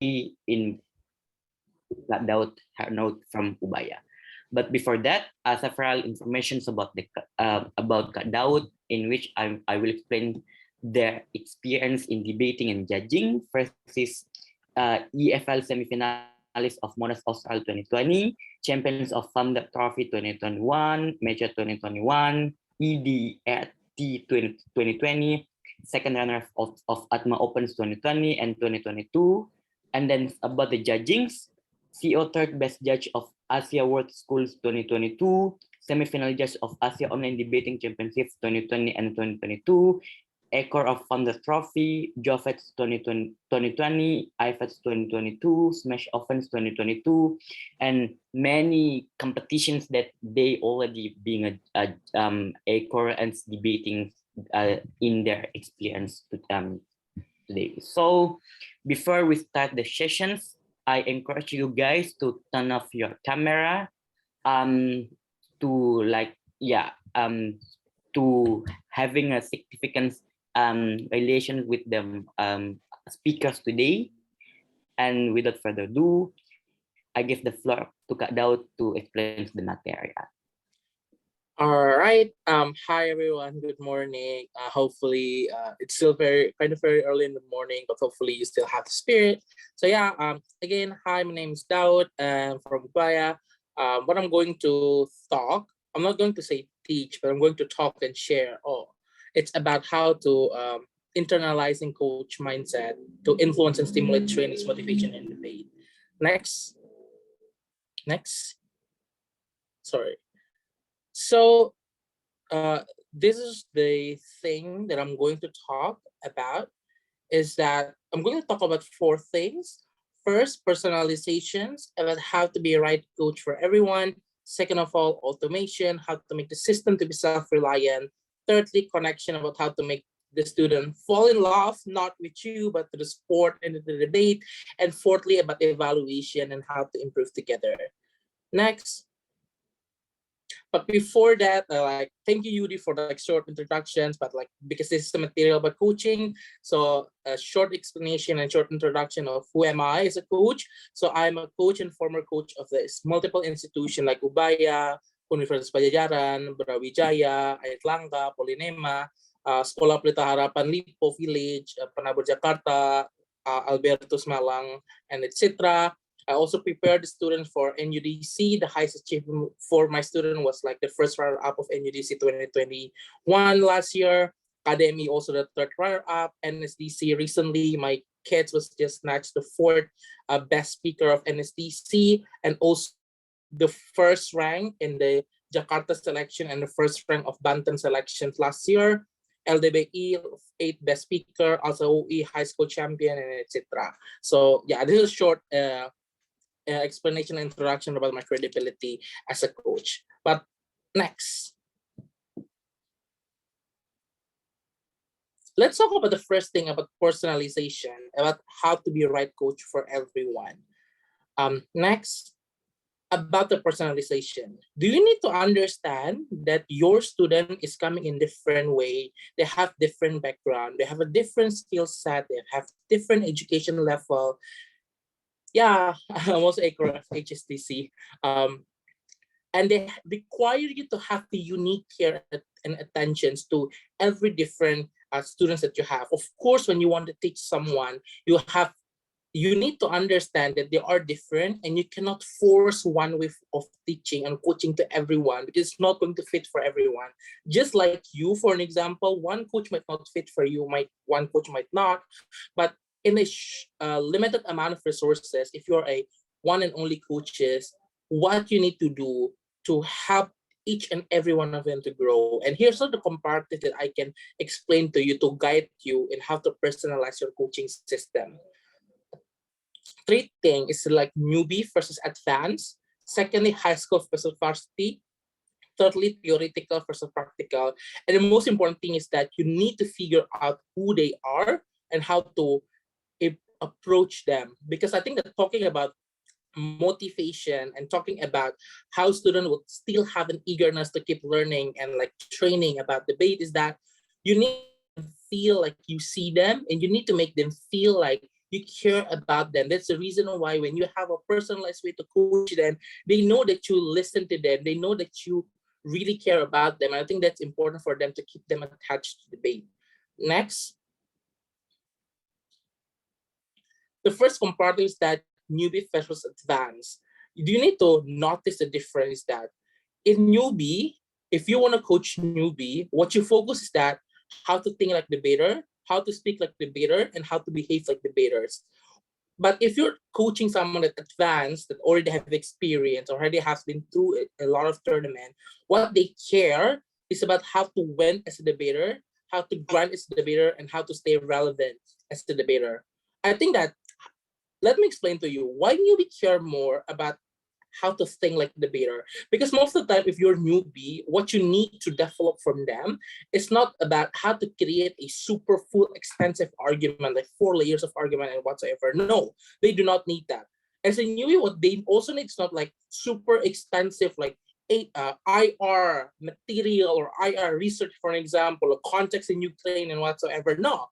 in Daud Hernoud from UBAYA. But before that, several informations about Daud, in which I will explain their experience in debating and judging. First is EFL semifinalist of Monash Austral 2020, champions of Founder Trophy 2021, Major 2021, EDT 2020, second runner of Atma Opens 2020 and 2022. And then about the judgings, CO third best judge of Asia World Schools 2022, semi-final judge of Asia Online Debating Championships 2020 and 2022, Acre of Founder Trophy, JOFETS 2020, IFETS 2022, Smash Offense 2022, and many competitions that they already being Acre and debating in their experience today. So before we start the sessions, I encourage you guys to turn off your camera to having a significant relation with the speakers today. And without further ado, I give the floor to Kak Daud to explain the material. All right. Hi everyone. Good morning. Hopefully, it's still very early in the morning, but hopefully you still have the spirit. So yeah. Again, hi. My name is Daud. From UBAYA. What I'm going to talk. I'm not going to say teach, but I'm going to talk and share. It's about how to internalizing coach mindset to influence and stimulate trainees' motivation and debate. Next. Sorry. So this is the thing that I'm going to talk about, is that I'm going to talk about 4 things. First, personalizations, about how to be a right coach for everyone. Second of all, automation, how to make the system to be self-reliant. Thirdly, connection, about how to make the student fall in love, not with you, but to the sport and to the debate. And fourthly, about evaluation and how to improve together. Next. But before that, thank you, Yudi, for short introductions. But because this is the material about coaching, so a short explanation and short introduction of who am I as a coach. So I'm a coach and former coach of this multiple institutions like UBAYA, Universitas Pajajaran, Brawijaya, Airlangga, Polinema, Sekolah Pelita Harapan Lipo Village, Penabur Jakarta, Albertus Malang, and etc. I also prepared the students for NUDC. The highest achievement for my student was the first runner-up of NUDC 2021 last year. Academy also the third runner-up. NSDC recently, my kids was just snatched the 4th best speaker of NSDC, and also the first rank in the Jakarta selection and the first rank of Banten selections last year. LDBE 8th best speaker, also OE high school champion, and etc. So yeah, this is a short explanation and introduction about my credibility as a coach. But next, let's talk about the first thing about personalization, about how to be a right coach for everyone. Next, about the personalization. Do you need to understand that your student is coming in different way? They have different background, they have a different skill set, they have different education level. Yeah, I'm also a HSTC. And they require you to have the unique care and attentions to every different students that you have. Of course, when you want to teach someone, you need to understand that they are different, and you cannot force one way of teaching and coaching to everyone, because it's not going to fit for everyone. Just like you, for an example, one coach might not fit for you, one coach might not, but in a limited amount of resources, if you're a one and only coaches, what you need to do to help each and every one of them to grow. And here's all the compartments that I can explain to you to guide you in how to personalize your coaching system. 3 things is newbie versus advanced. Secondly, high school versus varsity. Thirdly, theoretical versus practical. And the most important thing is that you need to figure out who they are and how to approach them. Because I think that talking about motivation and talking about how students will still have an eagerness to keep learning and training about debate is that you need to feel like you see them, and you need to make them feel like you care about them. That's the reason why when you have a personalized way to coach them, they know that you listen to them. They know that you really care about them. And I think that's important for them to keep them attached to the debate. Next. The first compartment is that newbie versus advanced. You need to notice the difference that in newbie, if you want to coach newbie, what you focus is that how to think like debater, how to speak like debater, and how to behave like debaters. But if you're coaching someone that advanced, that already have experience, already has been through a lot of tournament, what they care is about how to win as a debater, how to grind as a debater, and how to stay relevant as a debater. I think that, let me explain to you why newbie care more about how to think like the debater. Because most of the time, if you're newbie, what you need to develop from them is not about how to create a super full extensive argument, like 4 layers of argument and whatsoever. No, they do not need that. As a newbie, what they also need is not like super expensive, like IR material or IR research, for an example, a context in Ukraine and whatsoever. No,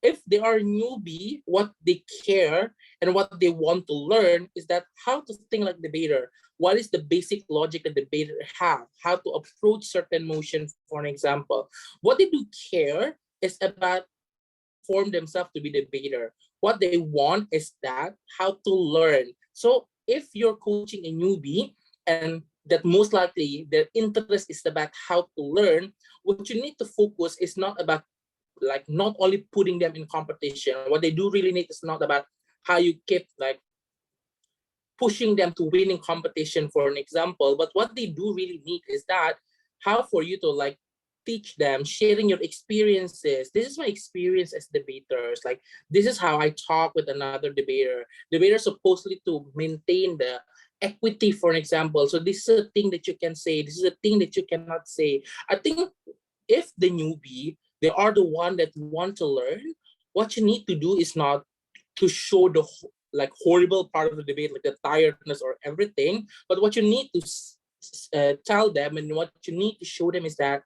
if they are newbie, what they care and what they want to learn is that how to think like debater. What is the basic logic that the debater have? How to approach certain motions, for an example. What they do care is about form themselves to be debater. What they want is that how to learn. So if you're coaching a newbie and that most likely their interest is about how to learn, what you need to focus is not about like not only putting them in competition. What they do really need is not about how you keep like pushing them to winning competition, for an example, but what they do really need is that how for you to like teach them, sharing your experiences. This is my experience as debaters. Like this is how I talk with another debater. Debaters supposedly to maintain the equity, for an example. So this is a thing that you can say. This is a thing that you cannot say. I think if the newbie, they are the one that want to learn, what you need to do is not to show the like horrible part of the debate, like the tiredness or everything, but what you need to tell them and what you need to show them is that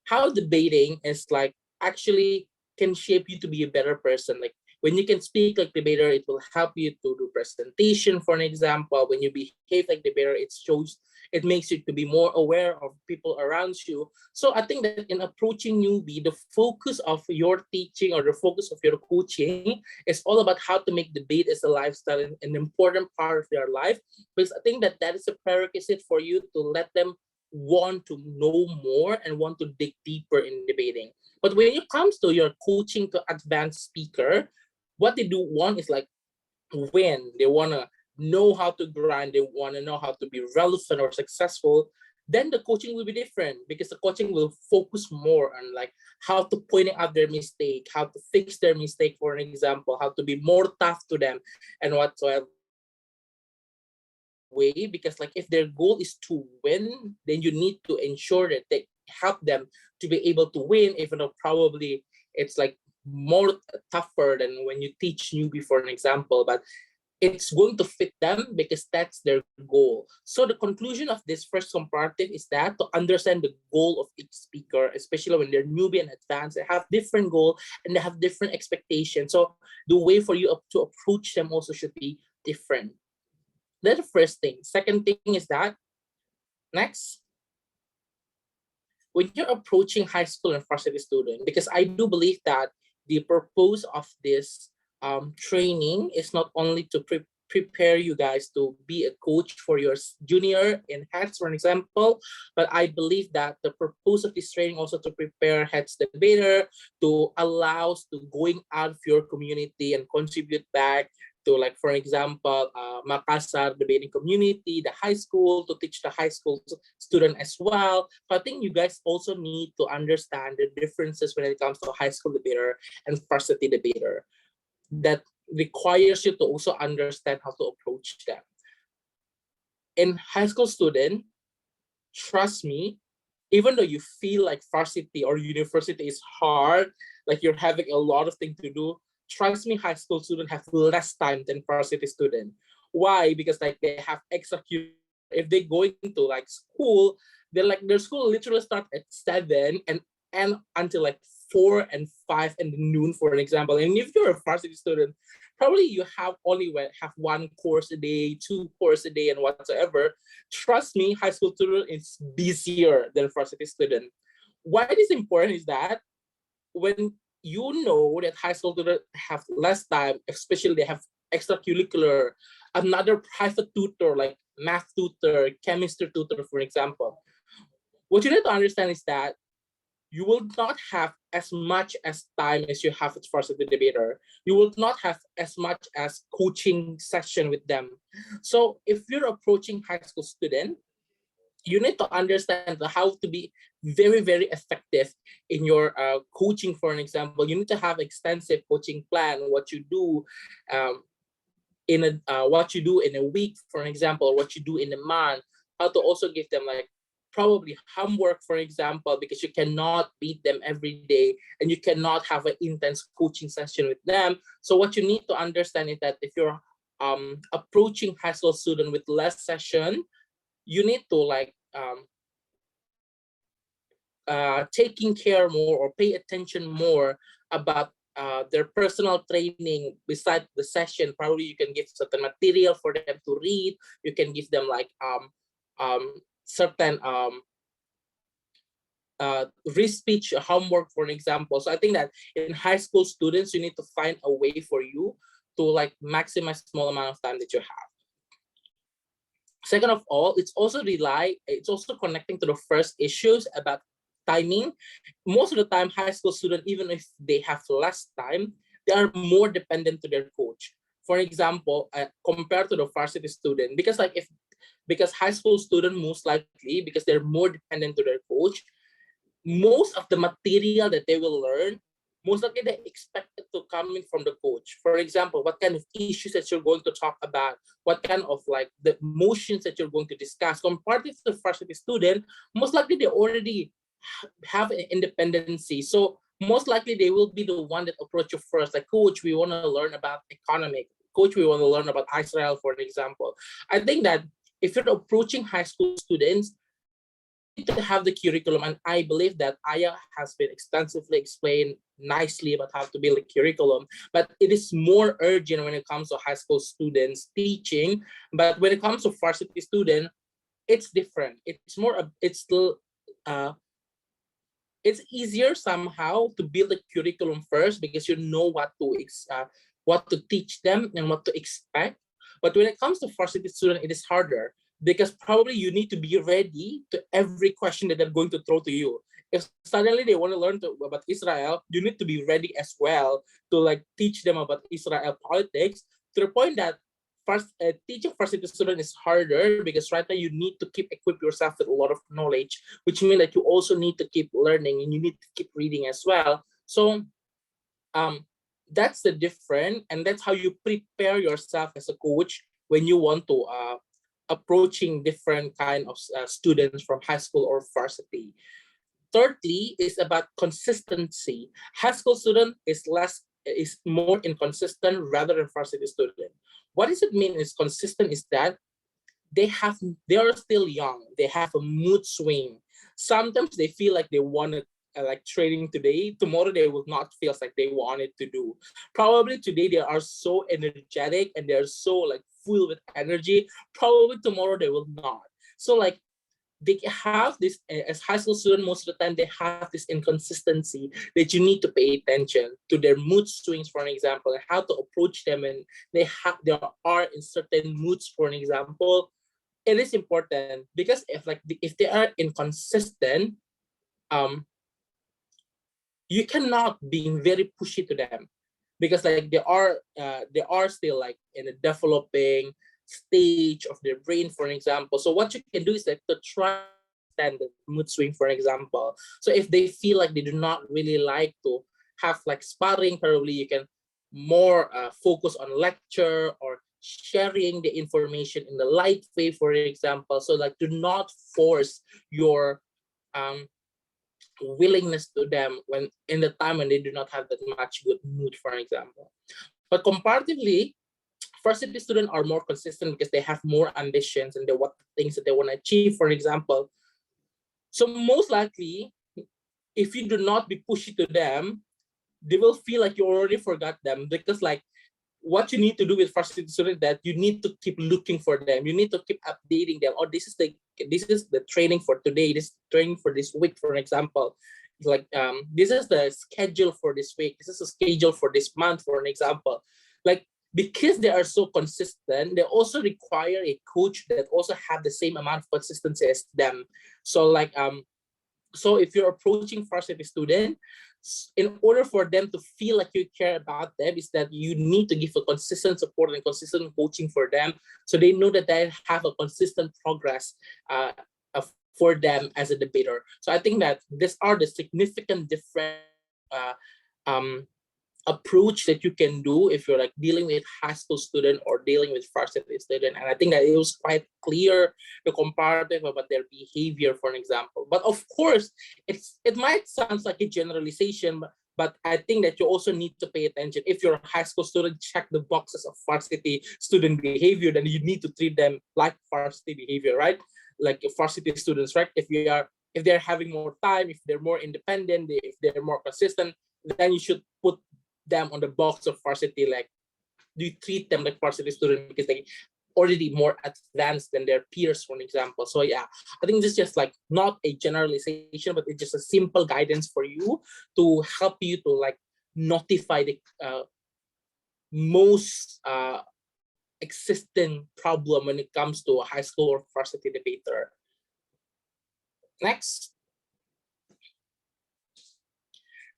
how debating is like actually can shape you to be a better person. Like when you can speak like debater, it will help you to do presentation, for an example. When you behave like debater, it shows, it makes you to be more aware of people around you. So I think that in approaching newbie, the focus of your teaching or the focus of your coaching is all about how to make debate as a lifestyle and an important part of their life. Because I think that that is a prerequisite for you to let them want to know more and want to dig deeper in debating. But when it comes to your coaching to advanced speaker, what they do want is like win. They want to know how to grind. They want to know how to be relevant or successful. Then the coaching will be different because the coaching will focus more on like how to pointing out their mistake, how to fix their mistake, for an example, how to be more tough to them and whatsoever way. Because like if their goal is to win, then you need to ensure that they help them to be able to win, even though probably it's like more tougher than when you teach newbie, for an example, but it's going to fit them because that's their goal. So the conclusion of this first comparative is that to understand the goal of each speaker, especially when they're newbie and advanced, they have different goal and they have different expectations. So the way for you to approach them also should be different. That's the first thing. Second thing is that, next, when you're approaching high school and varsity student, because I do believe that the purpose of this training is not only to prepare you guys to be a coach for your junior in HEDS, for an example, but I believe that the purpose of this training also to prepare HEDS debater, to allow to going out of your community and contribute back to, like, for example, Makassar debating community, the high school, to teach the high school student as well. So I think you guys also need to understand the differences when it comes to high school debater and varsity debater. That requires you to also understand how to approach them. In high school student, trust me, even though you feel like varsity or university is hard, like you're having a lot of things to do, trust me, high school students have less time than varsity student. Why? Because like they have extracurricular. If they going to like school, they're like their school literally start at 7 and end until like 4 and 5 in the noon, for an example. And if you're a varsity student, probably you have only have one course a day, two courses a day, and whatsoever. Trust me, high school student is busier than varsity student. Why it is important is that when you know that high school students have less time, especially they have extracurricular, another private tutor like math tutor, chemistry tutor, for example. What you need to understand is that you will not have as much as time as you have at varsity debater. You will not have as much as coaching session with them. So if you're approaching high school student, you need to understand how to be very, very effective in your coaching. For an example, you need to have extensive coaching plan, what you do what you do in a week, for an example, what you do in a month, how to also give them like probably homework, for example, because you cannot beat them every day and you cannot have an intense coaching session with them. So what you need to understand is that if you're approaching high school student with less session, you need to like taking care more or pay attention more about their personal training beside the session. Probably you can give certain material for them to read. You can give them like certain speech homework, for an example. So I think that in high school students, you need to find a way for you to like maximize small amount of time that you have. Second of all, it's also connecting to the first issues about timing. Most of the time, high school students, even if they have less time, they are more dependent to their coach. For example, compared to the varsity student, because high school student most likely, because they're more dependent to their coach, most of the material that they will learn, most likely they expect it to come in from the coach. For example, what kind of issues that you're going to talk about, what kind of like the motions that you're going to discuss. Compared to the varsity student, most likely they already have an independency. So most likely they will be the one that approach you first. Like, coach, we want to learn about economic. Coach, we want to learn about Israel, for an example. I think that if you're approaching high school students, you need to have the curriculum, and I believe that Aya has been extensively explained nicely about how to build a curriculum, but it is more urgent when it comes to high school students teaching. But when it comes to varsity student, it's different. It's easier somehow to build a curriculum first because you know what to teach them and what to expect. But when it comes to varsity student, it is harder because probably you need to be ready to every question that they're going to throw to you. If suddenly they want to learn about Israel, you need to be ready as well to like teach them about Israel politics, to the point that teaching varsity student is harder because right now you need to keep equip yourself with a lot of knowledge, which means that you also need to keep learning and you need to keep reading as well. So that's the difference, and that's how you prepare yourself as a coach when you want to approaching different kind of students from high school or varsity. Thirdly is about consistency. High school student is more inconsistent rather than varsity student. What does it mean is consistent is that they are still young. They have a mood swing. Sometimes they feel like they want to like training today. Tomorrow they will not feel like they wanted to do. Probably today they are so energetic and they're so like full with energy. Probably tomorrow they will not. So like they have this as high school student, most of the time they have this inconsistency that you need to pay attention to their mood swings, for an example, and how to approach them. And they are in certain moods, for an example. It is important because if they are inconsistent, you cannot be very pushy to them because like they are still like in a developing stage of their brain, for an example. So what you can do is like to try understand the mood swing, for example. So if they feel like they do not really like to have like sparring, probably you can more focus on lecture or sharing the information in the light way, for example. So like do not force your willingness to them when in the time when they do not have that much good mood, for example. But comparatively, varsity students are more consistent because they have more ambitions and what things that they want to achieve, for example. So most likely, if you do not be pushy to them, they will feel like you already forgot them because like what you need to do with varsity students, that you need to keep looking for them. You need to keep updating them. Oh, this is the training for today. This training for this week, for example. Like this is the schedule for this week. This is a schedule for this month, for an example. Like, because they are so consistent, they also require a coach that also have the same amount of consistency as them. So like so if you're approaching varsity student, in order for them to feel like you care about them, is that you need to give a consistent support and consistent coaching for them, so they know that they have a consistent progress for them as a debater. So I think that these are the significant different uh, um, approach that you can do if you're like dealing with high school student or dealing with varsity student. And I think that it was quite clear, the comparative about their behavior, for an example. But of course, it might sound like a generalization, but I think that you also need to pay attention. If you're a high school student, check the boxes of varsity student behavior, then you need to treat them like varsity behavior, right? Like varsity students, right? If they're having more time, if they're more independent, if they're more consistent, then you should put them on the box of varsity. Like, do you treat them like varsity student because they already more advanced than their peers, for an example. So yeah, I think this is just like not a generalization, but it's just a simple guidance for you to help you to like notify the most existing problem when it comes to a high school or varsity debater. Next.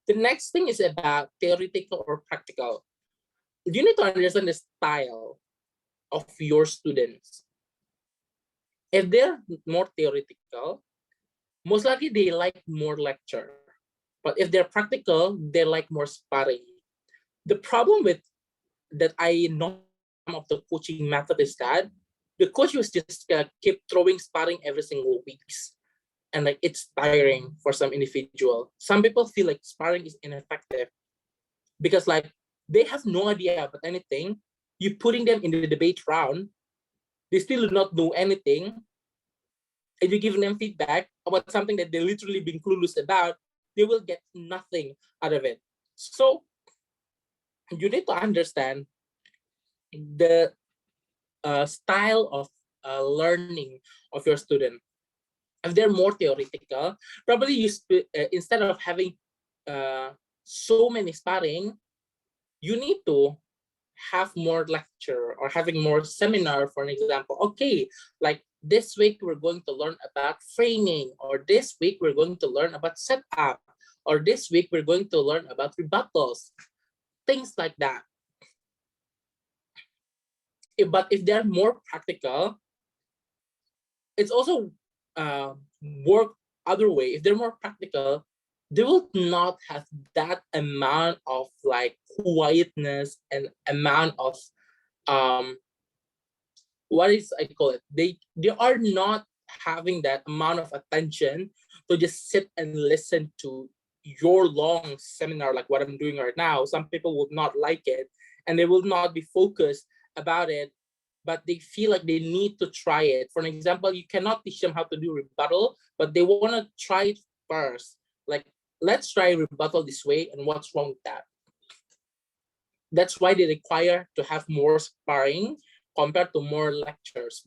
The next thing is about theoretical or practical. You need to understand the style of your students. If they're more theoretical, most likely they like more lecture. But if they're practical, they like more sparring. The problem with that I know of the coaching method is that the coach was just keep throwing sparring every single weeks. And like it's tiring for some individual. Some people feel like sparring is ineffective because like they have no idea about anything. You're putting them in the debate round, they still do not know anything, and you're giving them feedback about something that they literally been clueless about, they will get nothing out of it. So you need to understand the style of learning of your student. If they're more theoretical, probably you instead of having so many sparring, you need to have more lecture or having more seminar, for an example. Okay, like this week we're going to learn about framing, or this week we're going to learn about setup, or this week we're going to learn about rebuttals, things like that. But if they're more practical, it's also work other way. If they're more practical, they will not have that amount of like quietness and amount of what is I call it? They are not having that amount of attention to just sit and listen to your long seminar like what I'm doing right now. Some people would not like it and they will not be focused about it, but they feel like they need to try it. For an example, you cannot teach them how to do rebuttal, but they want to try it first. Like, let's try rebuttal this way, and what's wrong with that? That's why they require to have more sparring compared to more lectures,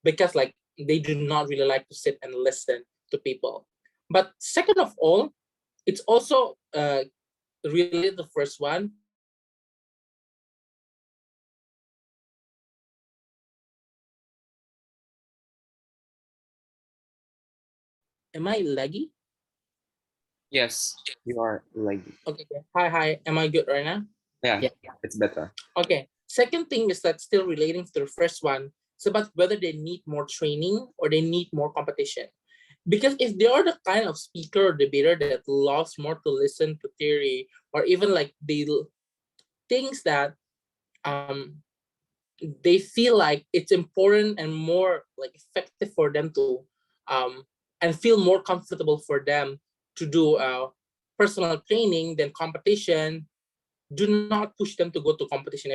because like they do not really like to sit and listen to people. But second of all, it's also really the first one. Am I laggy? Yes, you are like, Okay. Hi. Am I good right now? yeah, Yeah. it's better. Okay. Second thing is that still relating to the first one, it's about whether they need more training or they need more competition. Because if they are the kind of speaker or debater that loves more to listen to theory, or even like they things that they feel like it's important and more like effective for them to and feel more comfortable for them to do personal training than competition, do not push them to go to competition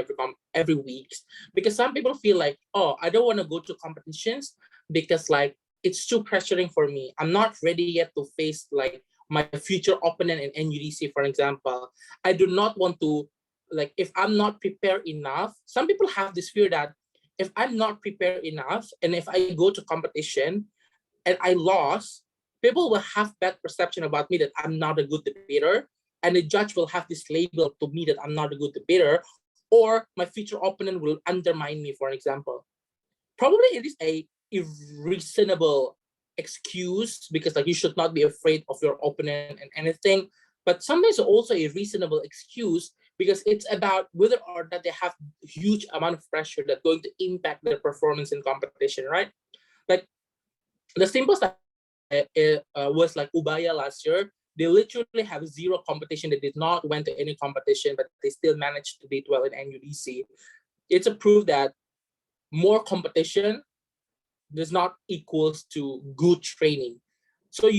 every week, because some people feel like, oh, I don't want to go to competitions because like it's too pressuring for me. I'm not ready yet to face like my future opponent in NUDC, for example. I do not want to like if I'm not prepared enough, some people have this fear that if I'm not prepared enough and if I go to competition and I lost, people will have bad perception about me that I'm not a good debater, and the judge will have this label to me that I'm not a good debater, or my future opponent will undermine me, for example. Probably it is a reasonable excuse because like you should not be afraid of your opponent and anything, but sometimes also a reasonable excuse because it's about whether or not they have huge amount of pressure that's going to impact their performance in competition, right? Like the simplest was like UBAYA last year. They literally have zero competition. They did not went to any competition, but they still managed to do well in NUDC. It's a proof that more competition does not equals to good training. So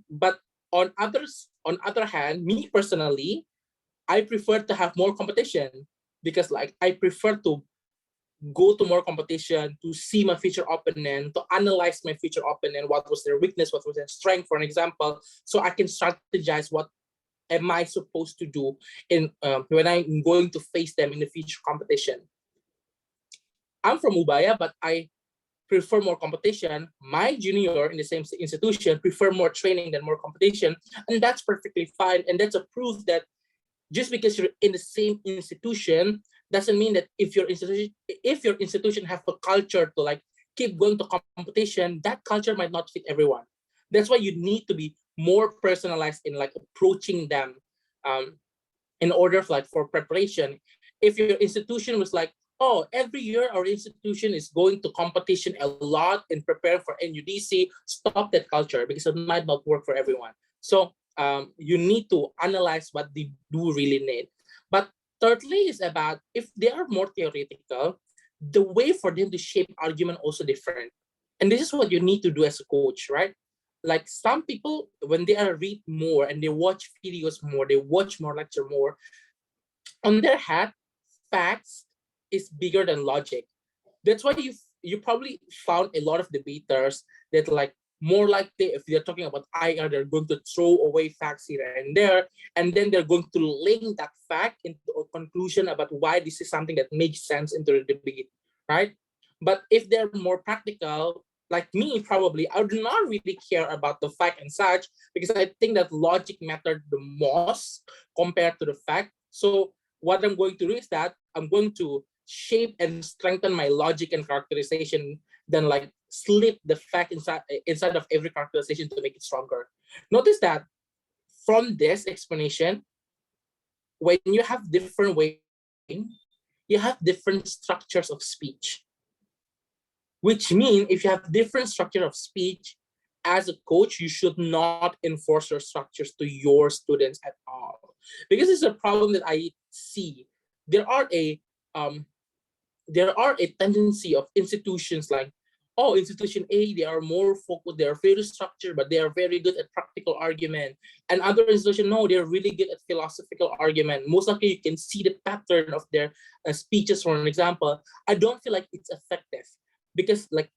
but on other hand, me personally, I prefer to have more competition because like I prefer to go to more competition to see my future opponent, to analyze my future opponent, what was their weakness, what was their strength, for an example, so I can strategize what am I supposed to do in when I'm going to face them in the future competition. I'm from UBAYA, but I prefer more competition. My junior in the same institution prefer more training than more competition, and that's perfectly fine. And that's a proof that just because you're in the same institution doesn't mean that if your institution have a culture to like keep going to competition, that culture might not fit everyone. That's why you need to be more personalized in like approaching them, in order for, like for preparation. If your institution was like, oh, every year our institution is going to competition a lot and prepare for NUDC, stop that culture because it might not work for everyone. So you need to analyze what they do really need. But thirdly is about if they are more theoretical, the way for them to shape argument also different. And this is what you need to do as a coach, right? Like some people, when they are read more and they watch videos more, they watch more lecture more, on their head, facts is bigger than logic. That's why you probably found a lot of debaters that like more likely if they're talking about IR, they're going to throw away facts here and there, and then they're going to link that fact into a conclusion about why this is something that makes sense into the debate, right? But if they're more practical, like me, probably I do not really care about the fact and such because I think that logic mattered the most compared to the fact. So what I'm going to do is that I'm going to shape and strengthen my logic and characterization, then like slip the fact inside of every characterization to make it stronger. Notice that from this explanation, when you have different ways, you have different structures of speech. Which means if you have different structure of speech, as a coach, you should not enforce your structures to your students at all. Because it's a problem that I see. There are a tendency of institutions like, oh, institution A, they are more focused, they are very structured, but they are very good at practical argument. And other institution, no, they're really good at philosophical argument. Most likely you can see the pattern of their speeches, for an example. I don't feel like it's effective because like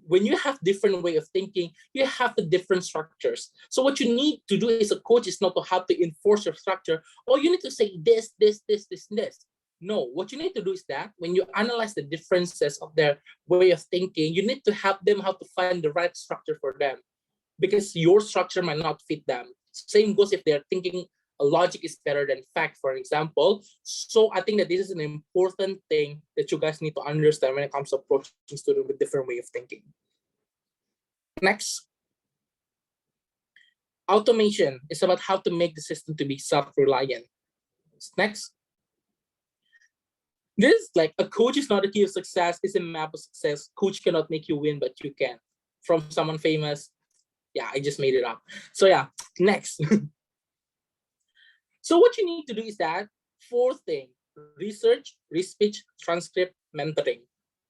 when you have different way of thinking, you have the different structures. So what you need to do as a coach is not to have to enforce your structure. Oh, you need to say this, this, this, this, and this. No, what you need to do is that when you analyze the differences of their way of thinking, you need to help them how to find the right structure for them because your structure might not fit them. Same goes if they're thinking logic is better than fact, for example. So I think that this is an important thing that you guys need to understand when it comes to approaching students with different way of thinking. Next, automation is about how to make the system to be self-reliant. Next. This is like a coach is not a key of success, it's a map of success. Coach cannot make you win, but you can. From someone famous. Yeah, I just made it up. So yeah, next. So what you need to do is that fourth thing, research, research, transcript, mentoring.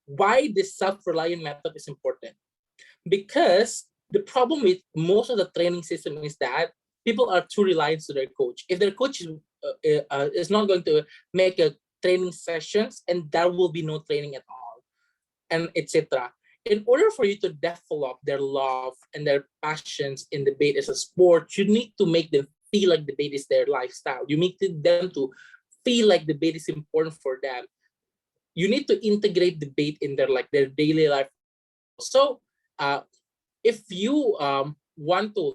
Why this self-reliant method is important? Because the problem with most of the training system is that people are too reliant to their coach. If their coach is not going to make a training sessions, and there will be no training at all, and etc. In order for you to develop their love and their passions in debate as a sport, you need to make them feel like debate is their lifestyle. You need them to feel like debate is important for them, you need to integrate debate in their daily life. So if you want to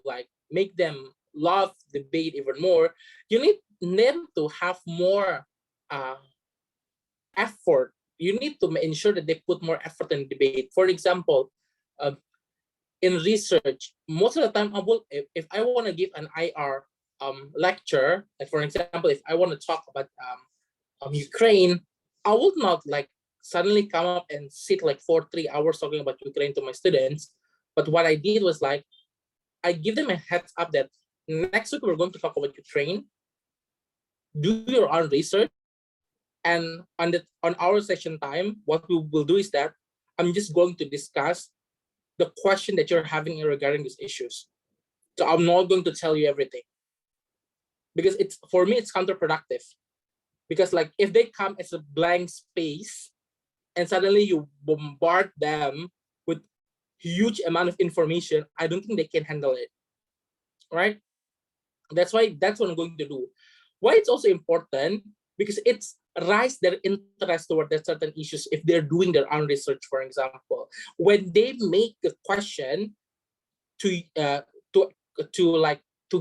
make them love debate even more, you need them to have more effort. You need to ensure that they put more effort in debate. For example, in research, most of the time if I want to give an IR lecture, like for example, if I want to talk about Ukraine, I would not suddenly come up and sit for 3 hours talking about Ukraine to my students. But what I did was I give them a heads up that next week we're going to talk about Ukraine. Do your own research, and on our session time, what we will do is that I'm just going to discuss the question that you're having regarding these issues. So I'm not going to tell you everything, because for me it's counterproductive. Because if they come as a blank space and suddenly you bombard them with huge amount of information, I don't think they can handle it, right? That's what I'm going to do. Why it's also important, because it's rise their interest toward that certain issues if they're doing their own research. For example, when they make a question to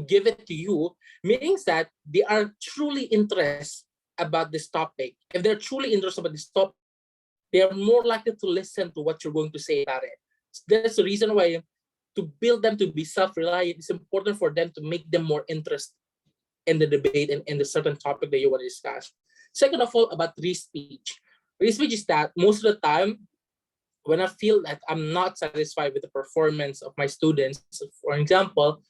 give it to you, means that they are truly interested about this topic. If they're truly interested about this topic, they are more likely to listen to what you're going to say about it. That's the reason why, to build them to be self-reliant, it's important for them to make them more interested in the debate and in the certain topic that you want to discuss. Second of all, about re-speech. Re-speech is that most of the time, when I feel that I'm not satisfied with the performance of my students, for example,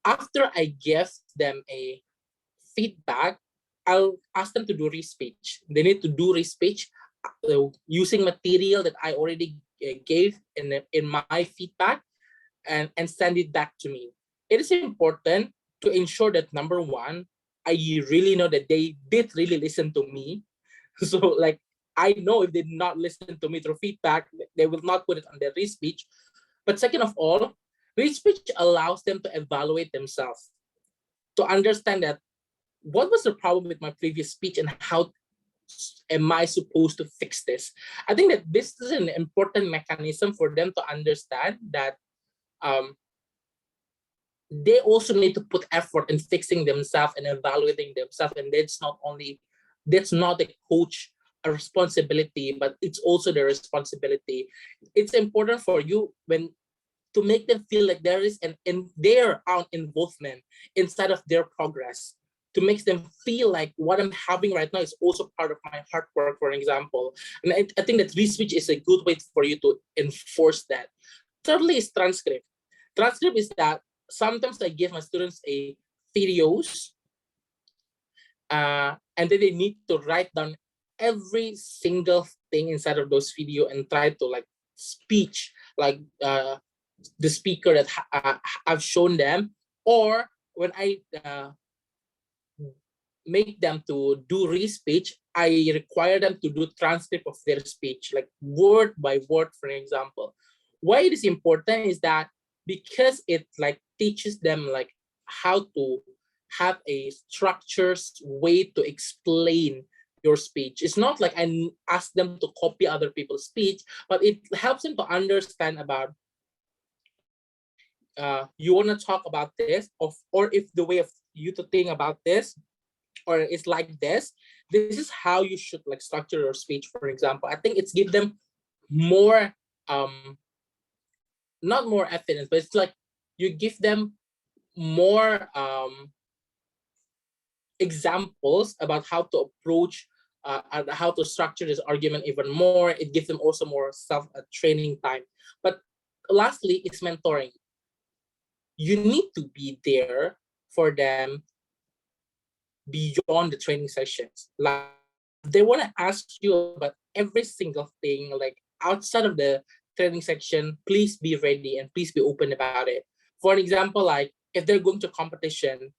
after I give them a feedback, I'll ask them to do re-speech. They need to do re-speech using material that I already gave in my feedback, and send it back to me. It is important to ensure that, number one, I really know that they did really listen to me. So I know if they did not listen to me through feedback, they will not put it on their re-speech. But second of all, re-speech allows them to evaluate themselves, to understand that what was the problem with my previous speech and how am I supposed to fix this. I think that this is an important mechanism for them to understand that they also need to put effort in fixing themselves and evaluating themselves. And that's not a coach a responsibility, but it's also their responsibility. It's important for you to make them feel like there is their own involvement inside of their progress, to make them feel like what I'm having right now is also part of my hard work, for example. And I think that re-speech is a good way for you to enforce that. Thirdly is transcript. Transcript is that sometimes I give my students videos, and then they need to write down every single thing inside of those video and try to speech the speaker that I've shown them. Or when I make them to do re-speech, I require them to do transcript of their speech, word by word, for example. Why it is important is that because it teaches them how to have a structured way to explain your speech. It's not like I ask them to copy other people's speech, but it helps them to understand about you want to talk about this, or if the way of you to think about this, or it's like this is how you should structure your speech, for example. I think it's give them more not more evidence, but it's you give them more examples about how to approach and how to structure this argument even more. It gives them also more self-training time. But lastly, it's mentoring. You need to be there for them beyond the training sessions. They want to ask you about every single thing outside of the training section. Please be ready and please be open about it. For example, if they're going to competition,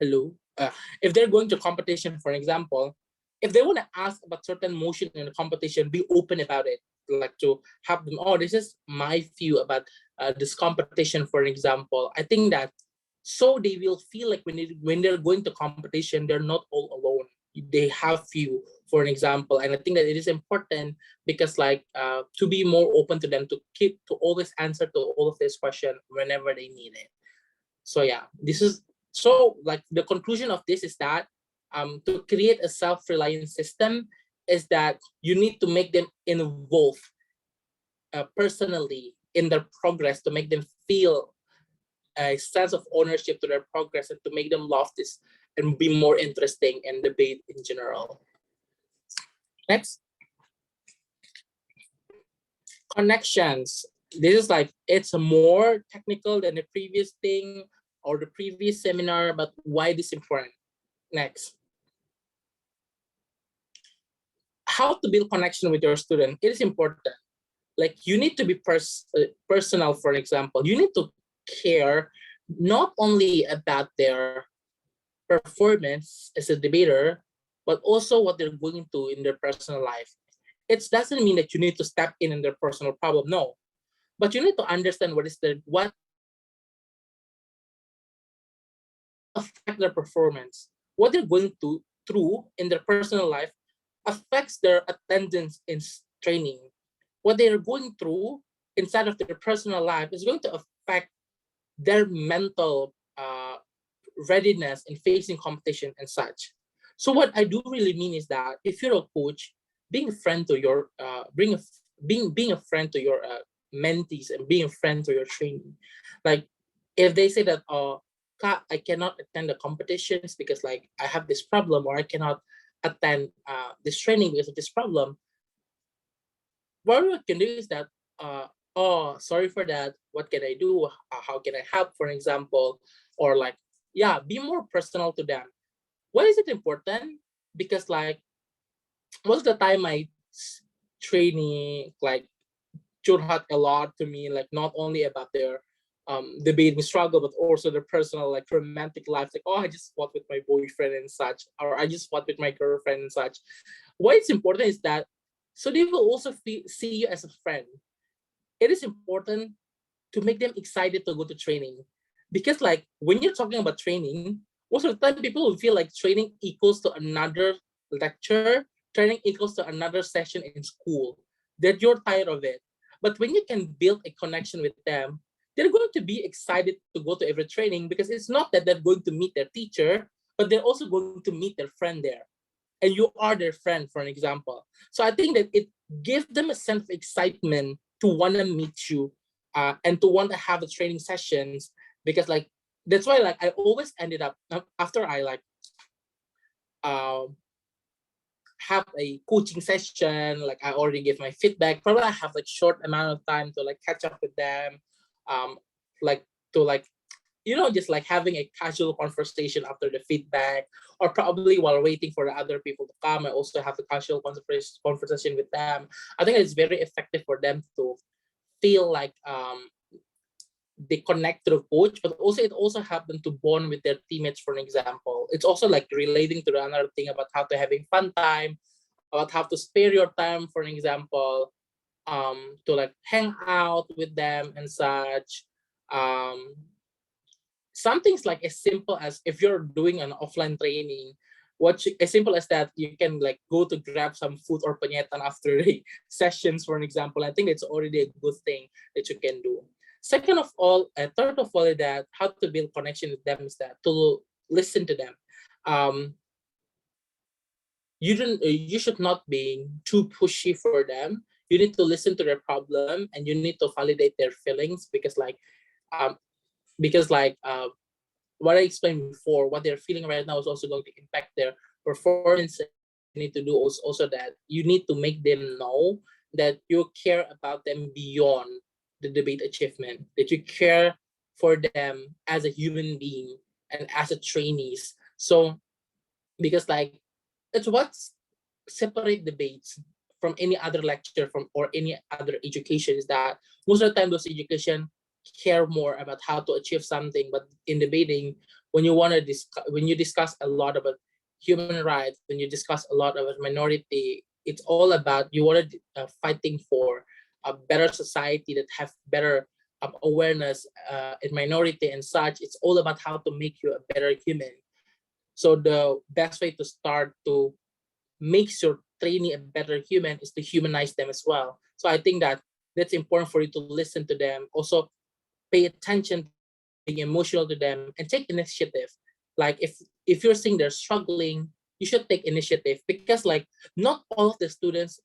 if they're going to competition, for example, if they want to ask about certain motion in the competition, be open about it. To have them, this is my view about this competition, for example. I think that So they will feel like when they're going to competition, they're not all alone. They have few, for an example. And I think that it is important because like to be more open to them, to always answer to all of this question whenever they need it. So yeah, this is, so like the conclusion of this is that to create a self-reliant system is that you need to make them involve personally in their progress, to make them feel a sense of ownership to their progress, and to make them love this and be more interesting in debate in general. Next. Connections. This is like, it's more technical than the previous thing or the previous seminar, but why this important? Next. How to build connection with your student. It is important. Like you need to be personal, for example. You need to care not only about their performance as a debater, but also what they're going to in their personal life. It doesn't mean that you need to step in their personal problem, no. But you need to understand what affect their performance, what they're going through in their personal life affects their attendance in training. What they are going through inside of their personal life is going to affect their mental readiness in facing competition and such. So what I do really mean is that if you're a coach, being a friend to your being a friend to your mentees and being a friend to your trainee. Like if they say that I cannot attend the competitions because like I have this problem, or I cannot attend this training because of this problem, what we can do is that oh, sorry for that, what can I do, how can I help, for example, or like, yeah, be more personal to them. Why is it important? Because like most of the time my trainee like curhat a lot to me, like not only about their debating struggle, but also their personal like romantic life, like, oh, I just fought with my boyfriend and such, or I just fought with my girlfriend and such. Why it's important is that so they will also see you as a friend. It is important to make them excited to go to training, because like when you're talking about training, most of the time people will feel like training equals to another lecture, training equals to another session in school, that you're tired of it. But when you can build a connection with them, they're going to be excited to go to every training, because it's not that they're going to meet their teacher, but they're also going to meet their friend there, and you are their friend, for an example. So I think that it gives them a sense of excitement to want to meet you, and to want to have the training sessions, because like that's why like I always ended up after I like have a coaching session, like I already give my feedback, probably I have like short amount of time to like catch up with them, like to like, you know, just like having a casual conversation after the feedback, or probably while waiting for the other people to come, I also have a casual conversation with them. I think it's very effective for them to feel like they connect to the coach, but also it also helps them to bond with their teammates, for an example. It's also like relating to the another thing about how to having fun time, about how to spare your time, for an example, to like hang out with them and such. Some things like as simple as if you're doing an offline training, as simple as that, you can like go to grab some food or pañetan after the sessions, for an example. I think it's already a good thing that you can do. Second of all, third of all, that how to build connection with them is that to listen to them. You should not be too pushy for them. You need to listen to their problem, and you need to validate their feelings, because um, what I explained before, what they're feeling right now is also going to impact their performance. You need to do also that you need to make them know that you care about them beyond the debate achievement, that you care for them as a human being and as a trainees. So because like it's what separate debates from any other lecture from or any other education is that most of the time those education care more about how to achieve something, but in debating, when you want to when you discuss a lot about human rights, when you discuss a lot about minority, it's all about you want to fighting for a better society that have better awareness in minority and such. It's all about how to make you a better human. So the best way to start to make your trainee a better human is to humanize them as well. So I think that that's important for you to listen to them. Also, pay attention, being emotional to them, and take initiative. Like if you're seeing they're struggling, you should take initiative, because like not all of the students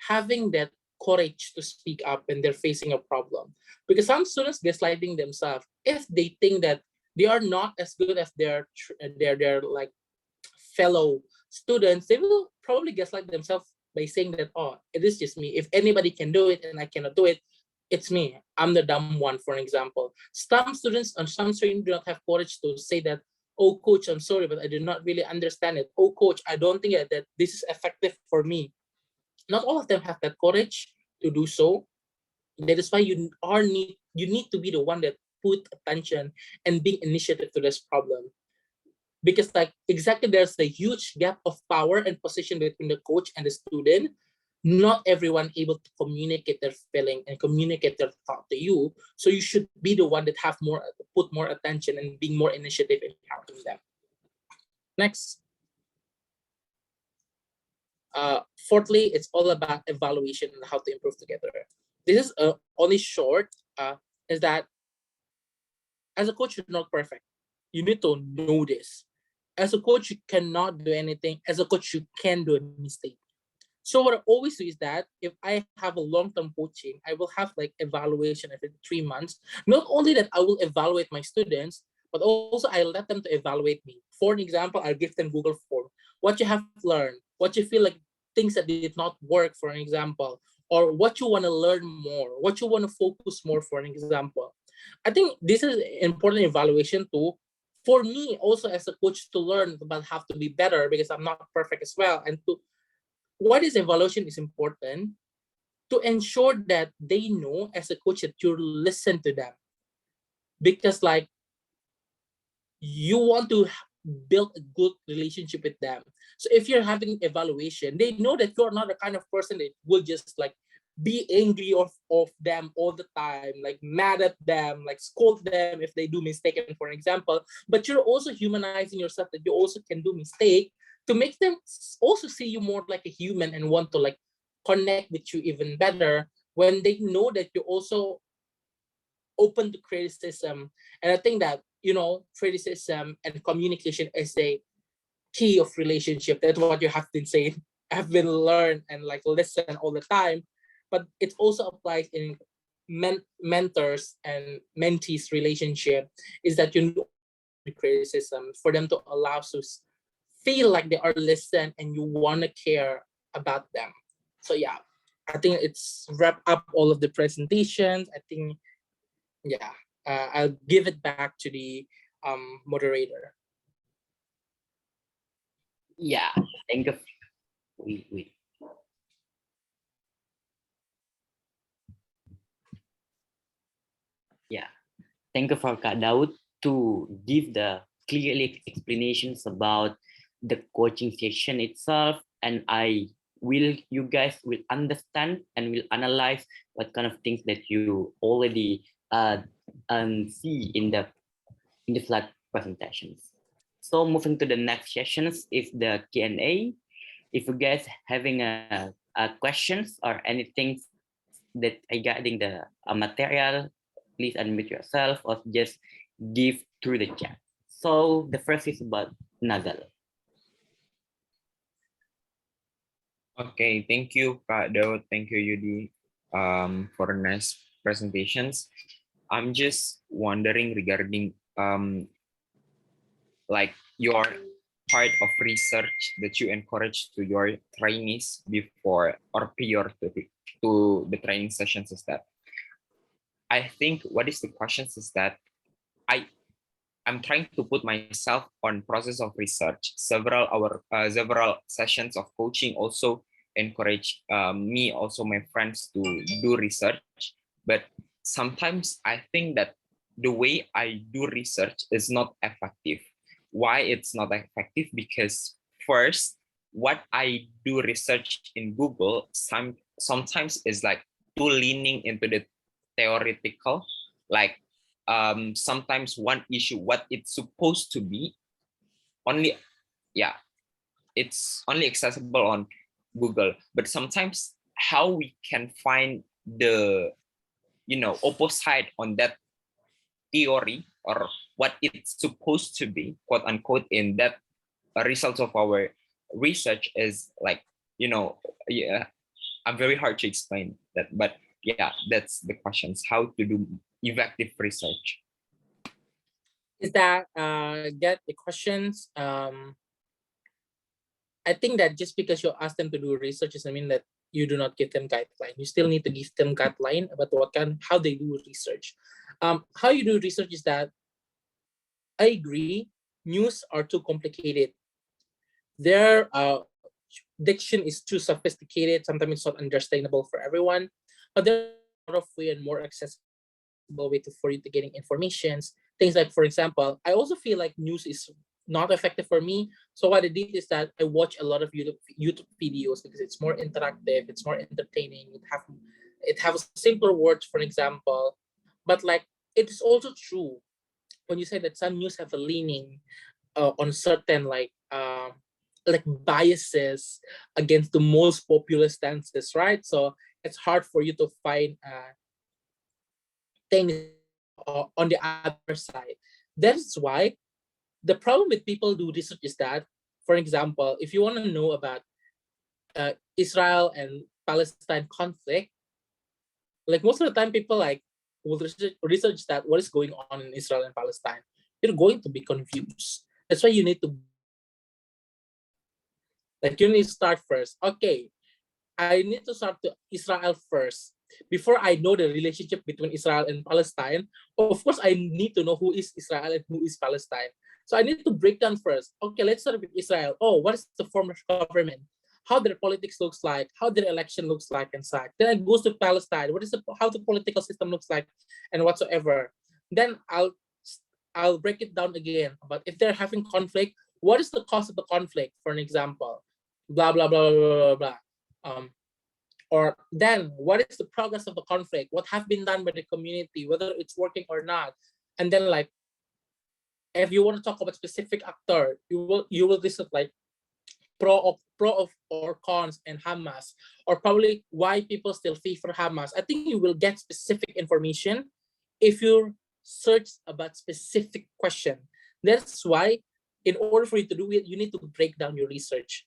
having that courage to speak up when they're facing a problem. Because some students gaslighting themselves if they think that they are not as good as their like fellow students. They will probably gaslight themselves by saying that, oh, it is just me. If anybody can do it and I cannot do it, it's me. I'm the dumb one, for an example. Some students and some students do not have courage to say that, oh, coach, I'm sorry, but I did not really understand it. Oh, coach, I don't think that this is effective for me. Not all of them have that courage to do so. That is why you need to be the one that put attention and bring initiative to this problem. Because like exactly there's a huge gap of power and position between the coach and the student. Not everyone able to communicate their feeling and communicate their thought to you. So you should be the one that have more, put more attention and being more initiative in helping them. Next. Fourthly, it's all about evaluation and how to improve together. This is only short, is that as a coach, you're not perfect. You need to know this. As a coach, you cannot do anything. As a coach, you can do a mistake. So what I always do is that if I have a long-term coaching, I will have like evaluation every 3 months. Not only that I will evaluate my students, but also I let them to evaluate me. For an example, I give them Google form. What you have learned, what you feel like things that did not work, for an example, or what you want to learn more, what you want to focus more, for an example. I think this is important evaluation too, for me also as a coach, to learn about how to be better, because I'm not perfect as well. And to why this evaluation is important, to ensure that they know as a coach that you listen to them. Because like you want to build a good relationship with them. So if you're having evaluation, they know that you're not the kind of person that will just like be angry of them all the time, like mad at them, like scold them if they do mistaken, for example. But you're also humanizing yourself, that you also can do mistake, to make them also see you more like a human and want to like connect with you even better, when they know that you're also open to criticism. And I think that, you know, criticism and communication is a key of relationship. That's what you have been saying. I've been learned and like listen all the time. But it also applies in mentors and mentees relationship, is that you know criticism for them to allow to feel like they are listened and you want to care about them. So yeah, I think it's wrap up all of the presentations. I think, yeah, I'll give it back to the moderator. Yeah, thank you. Wait. Yeah, thank you for Kak Daud to give the clearly explanations about the coaching session itself, and you guys will understand and will analyze what kind of things that you already see in the flat presentations. So moving to the next sessions is the Q&A. If you guys having questions or anything that regarding the material, please unmute yourself or just give through the chat. So the first is about Nagal. Okay, thank you, Kak Daud. Thank you, Yudi, for the nice presentations. I'm just wondering regarding like your part of research that you encourage to your trainees before or prior to the training sessions, is that I think what is the questions is that I'm trying to put myself on process of research. Several sessions of coaching also encourage me, also my friends, to do research. But sometimes I think that the way I do research is not effective. Why it's not effective? Because first, what I do research in Google sometimes is like too leaning into the theoretical, Like sometimes one issue, what it's supposed to be, only, yeah, it's only accessible on Google, but sometimes how we can find the, opposite on that theory, or what it's supposed to be, quote unquote, in that results of our research is like, yeah, I'm very hard to explain that, but yeah, that's the questions, how to do effective research. Is that get the questions? I think that just because you ask them to do research doesn't mean that you do not give them guideline. You still need to give them guideline about how they do research. How you do research is that, I agree, news are too complicated. Their diction is too sophisticated. Sometimes it's not understandable for everyone. But there are a lot of way and more accessible way for you to getting informations. Things like, for example, I also feel like news is not effective for me. So what I did is that I watch a lot of YouTube videos because it's more interactive, it's more entertaining. It has simpler words, for example. But like, it is also true when you say that some news have a leaning on certain like biases against the most popular stances, right? So it's hard for you to find things on the other side. That's why the problem with people do research is that, for example, if you want to know about Israel and Palestine conflict, like most of the time people like will research that what is going on in Israel and Palestine. You're going to be confused. That's why you need to start first. Okay, I need to start to Israel first. Before I know the relationship between Israel and Palestine, of course, I need to know who is Israel and who is Palestine. So I need to break down first. Okay, let's start with Israel. Oh, what is the form of government? How their politics looks like, how their election looks like, and such. Then I goes to Palestine. How the political system looks like, and whatsoever. Then I'll break it down again. But if they're having conflict, what is the cause of the conflict? For an example, blah blah blah blah blah blah. Or then what is the progress of the conflict? What have been done by the community, whether it's working or not? And then like, if you want to talk about specific actor, you will list like pro of or cons and Hamas, or probably why people still favor Hamas. I think you will get specific information if you search about specific question. That's why in order for you to do it, you need to break down your research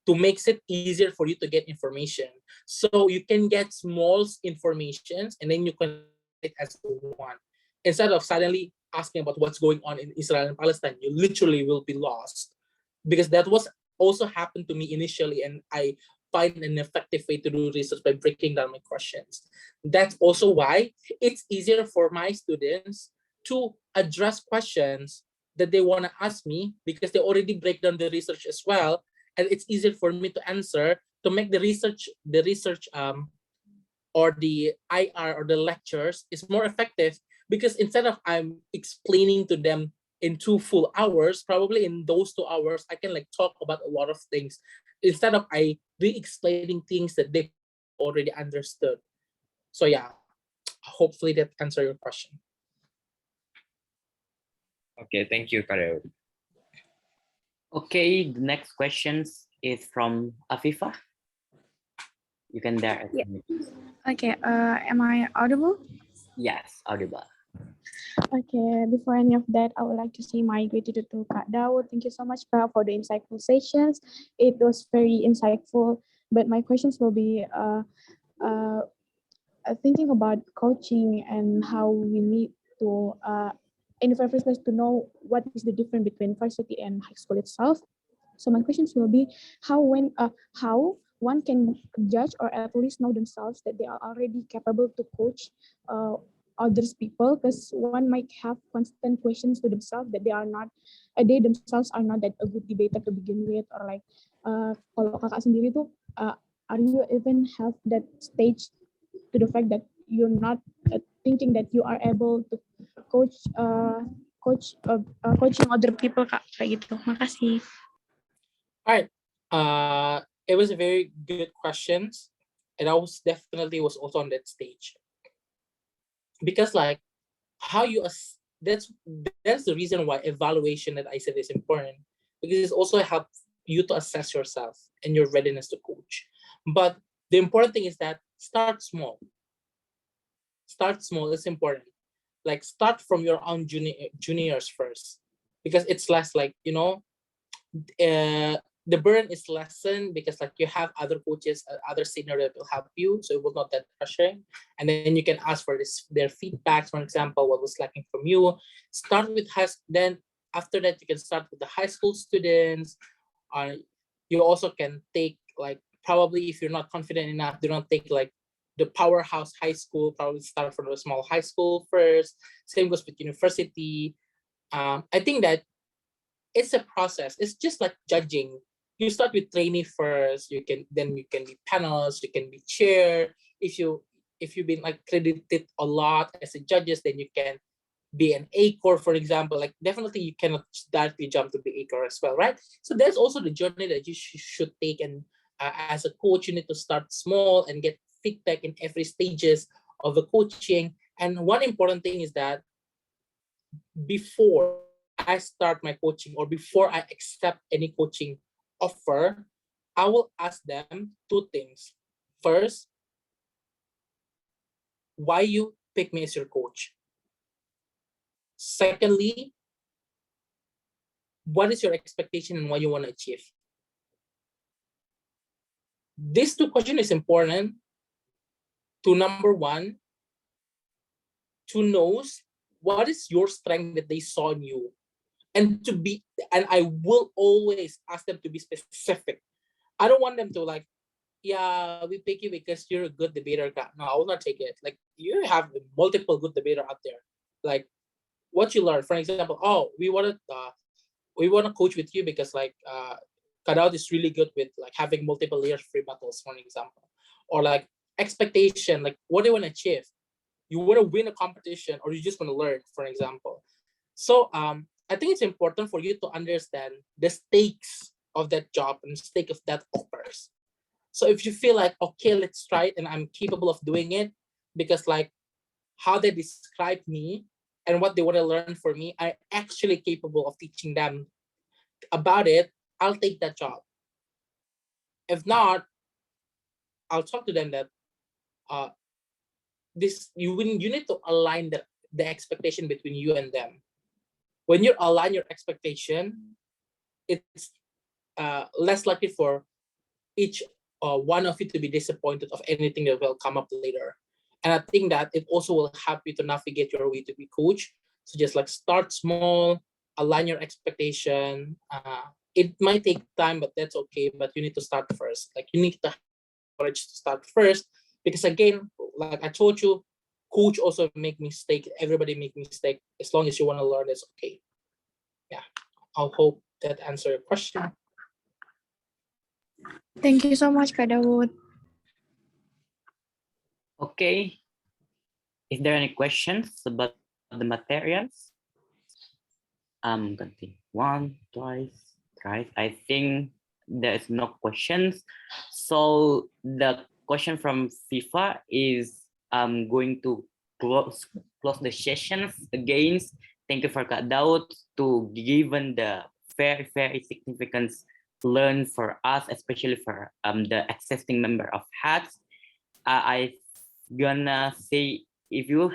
to make it easier for you to get information. So you can get small informations and then you can it as one. Instead of suddenly asking about what's going on in Israel and Palestine, you literally will be lost. Because that was also happened to me initially, and I find an effective way to do research by breaking down my questions. That's also why it's easier for my students to address questions that they want to ask me because they already break down the research as well, and it's easier for me to answer to make the research or the IR or the lectures is more effective, because instead of I'm explaining to them in 2 full hours, probably in those 2 hours I can like talk about a lot of things instead of I re-explaining things that they already understood. So yeah, hopefully that answer your question. Okay, thank you, Karel. Okay, the next questions is from Afifa. You can dare. Yeah. Okay, am I audible? Yes, audible. Okay, before any of that, I would like to say my gratitude to Kak Daud. Thank you so much, Kak, for the insightful sessions. It was very insightful, but my questions will be thinking about coaching and how we need to, in the first place, to know what is the difference between varsity and high school itself. So my questions will be how one can judge or at least know themselves that they are already capable to coach others people, because one might have constant questions to themselves that they themselves are not that a good debater to begin with, or like kalau kakak sendiri tuh are you even have that stage to the fact that you're not thinking that you are able to coaching other people, Kak, kayak gitu. Makasih. All right. It was a very good questions, and I was definitely was also on that stage. because like how you that's the reason why evaluation that I said is important, because it's also help you to assess yourself and your readiness to coach. But the important thing is that start small. Start small is important. Like start from your own juniors first, because it's less like, you know, the burden is lessened because like you have other coaches, other senior that will help you, so it will not that pressuring. And then you can ask for their feedback. For example, what was lacking from you. Start with then after that you can start with the high school students. You also can take like, probably if you're not confident enough, do not take like the powerhouse high school. Probably start from a small high school first. Same goes with university. I think that it's a process. It's just like judging. You start with trainee first. You can be panels. You can be chair. If you've been like credited a lot as a judges, then you can be an A core, for example. Like definitely you cannot directly jump to be A core as well, right? So there's also the journey that you should take. And as a coach, you need to start small and get feedback in every stages of the coaching. And one important thing is that before I start my coaching or before I accept any coaching offer, I will ask them two things. First, why you pick me as your coach? Secondly, what is your expectation and what you want to achieve? These two questions is important to, number one, to know what is your strength that they saw in you. And I will always ask them to be specific. I don't want them to like, yeah, we pick you because you're a good debater. No, I will not take it. Like you have multiple good debater out there. Like what you learn, for example, oh, we want to coach with you because like Daud is really good with like having multiple layers free battles, for example. Or like expectation, like what do you want to achieve? You want to win a competition or you just want to learn, for example. So I think it's important for you to understand the stakes of that job and the stake of that offers. So if you feel like, okay, let's try it and I'm capable of doing it, because like how they describe me and what they want to learn for me, I'm actually capable of teaching them about it, I'll take that job. If not, I'll talk to them that you need to align the expectation between you and them. When you align your expectation, it's less likely for each one of you to be disappointed of anything that will come up later. And I think that it also will help you to navigate your way to be coach. So just like start small, align your expectation. It might take time, but that's okay. But you need to start first. Like you need to have courage to start first, because again, like I told you, coach also make mistake. Everybody make mistake. As long as you want to learn, it's okay. Yeah, I hope that answer your question. Thank you so much, Kak Daud. Okay. Is there any questions about the materials? Continue. One, twice, thrice. I think there is no questions. So the question from FIFA is going to close the sessions again. Thank you for Kak Daud to given the very, very significant learn for us, especially for the existing member of HEDS. I gonna say, if you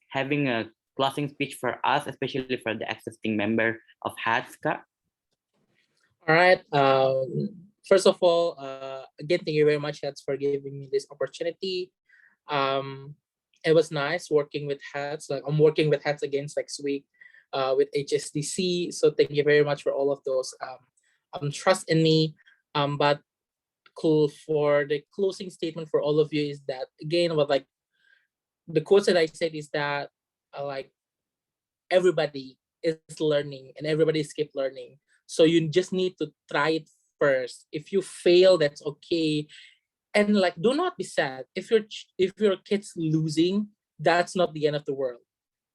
having a closing speech for us, especially for the existing member of HEDS, Kak. All right. First of all, again, thank you very much, HEDS, for giving me this opportunity. It was nice working with HEDS. Like I'm working with HEDS again next week with HSDC. So thank you very much for all of those trust in me. But cool, for the closing statement for all of you is that, again, what like the quote that I said is that like everybody is learning and everybody keep learning. So you just need to try it first. If you fail, that's okay. And like, do not be sad. If your kid's losing, that's not the end of the world.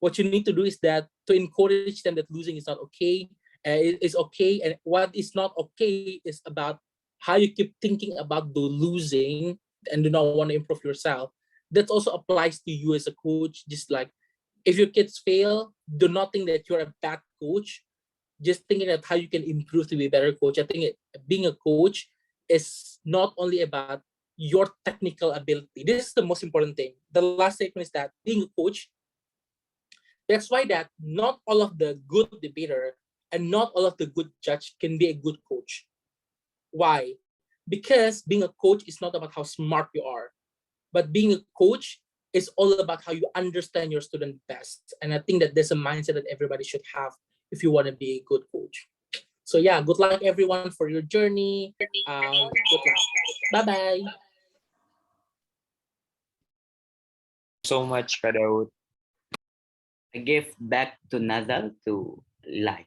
What you need to do is that to encourage them that losing is not okay. It is okay. And what is not okay is about how you keep thinking about the losing and do not want to improve yourself. That also applies to you as a coach. Just like If your kids fail, do not think that you're a bad coach. Just thinking of how you can improve to be a better coach. I think being a coach is not only about your technical ability. This is the most important thing. The last statement is that being a coach, that's why that not all of the good debater and not all of the good judge can be a good coach. Why? Because being a coach is not about how smart you are, but being a coach is all about how you understand your student best. And I think that there's a mindset that everybody should have if you want to be a good coach. So yeah, good luck everyone for your journey. Good luck. Bye-bye. So much, Daud. I give back to Nazal to like.